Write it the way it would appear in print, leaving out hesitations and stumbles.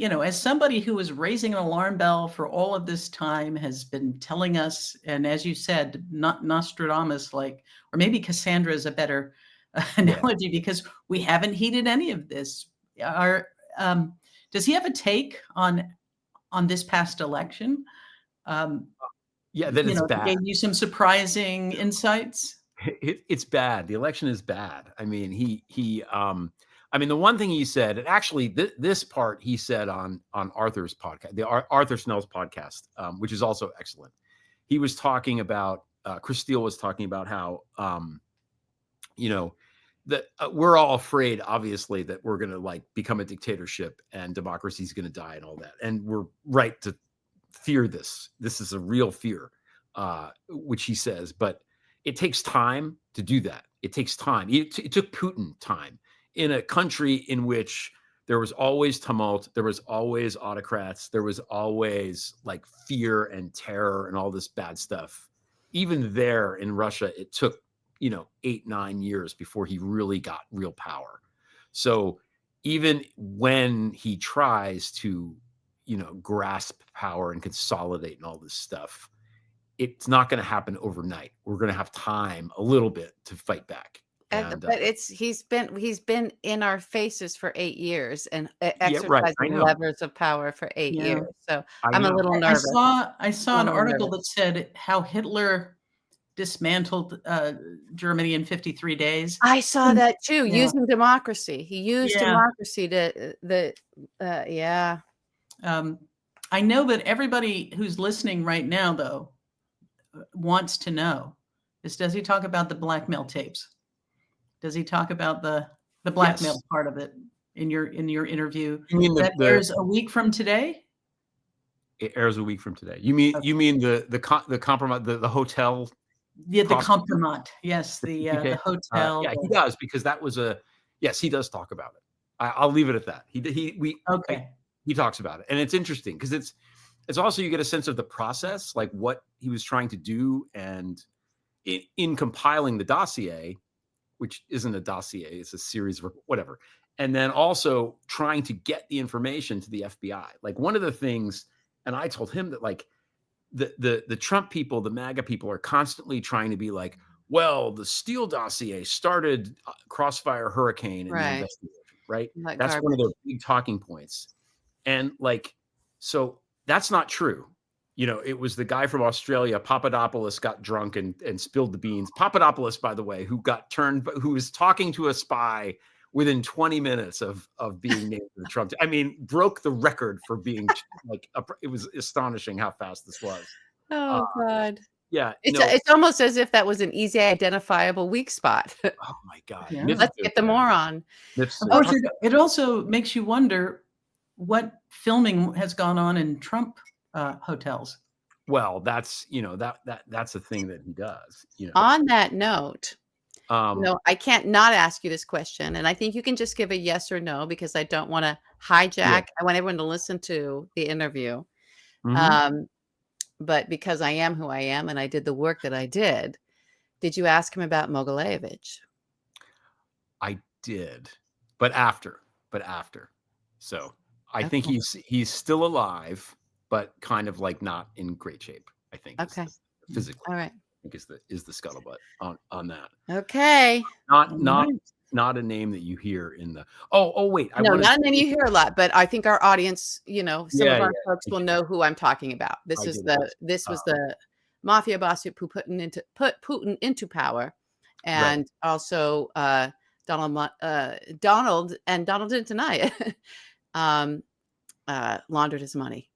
as somebody who was raising an alarm bell for all of this time, has been telling us, and as you said, not Nostradamus, like, or maybe Cassandra is a better analogy, because we haven't heeded any of this. Does he have a take on this past election? That it's bad. Gave you some surprising insights. It's bad. The election is bad. I mean, the one thing he said, and actually this part he said on Arthur's podcast, the Arthur Snell's podcast, which is also excellent. He was talking about, Chris Steele was talking about how, that we're all afraid, obviously, that we're going to become a dictatorship and democracy is going to die and all that. And we're right to fear this. This is a real fear, which he says, but it takes time to do that. It takes time. It took Putin time in a country in which there was always tumult. There was always autocrats. There was always fear and terror and all this bad stuff. Even there in Russia, it took 8-9 years before he really got real power. So even when he tries to, grasp power and consolidate and all this stuff, it's not going to happen overnight. We're going to have time a little bit to fight back. But he's been in our faces for 8 years and exercising levers of power for 8 years. So I'm a little nervous. I saw an article that said how Hitler dismantled Germany in 53 days. I saw that too. Using democracy, he used democracy to I know that everybody who's listening right now, though, wants to know is, does he talk about the blackmail tapes? Does he talk about the blackmail part of it in your interview? You mean that airs a week from today? It airs a week from today. You mean the compromise, the hotel? Yeah, the compromise. Yes, the hotel. He does, because that was he does talk about it. I'll leave it at that. He talks about it, and it's interesting because it's also, you get a sense of the process, like what he was trying to do, and in compiling the dossier, which isn't a dossier, it's a series of whatever. And then also trying to get the information to the FBI. One of the things, and I told him that the Trump people, the MAGA people, are constantly trying to be like, well, the Steele dossier started Crossfire Hurricane in the investigation, right? That's one of their big talking points. And so that's not true. It was the guy from Australia, Papadopoulos, got drunk and spilled the beans. Papadopoulos, by the way, who was talking to a spy within 20 minutes of being named to the Trump. Broke the record for being it was astonishing how fast this was. Oh, God. Yeah. It's almost as if that was an easy identifiable weak spot. Oh, my God. Yeah. Let's get the moron. It also makes you wonder what filming has gone on in Trump hotels. Well, that's that's a thing that he does. On that note, I can't not ask you this question, and I think you can just give a yes or no, because I don't want to hijack. Yeah. I want everyone to listen to the interview, but because I am who I am and I did the work that I did you ask him about Mogilevich? I did, but after. So I think he's still alive, but kind of not in great shape, I think. Okay. Physically. All right. I think is the scuttlebutt on that. Okay. Not a name that you hear in the wait. Not a name you hear a lot, but I think our audience, some of our folks will know who I'm talking about. This was the mafia boss who put Putin into power, and also Donald didn't deny it. Laundered his money.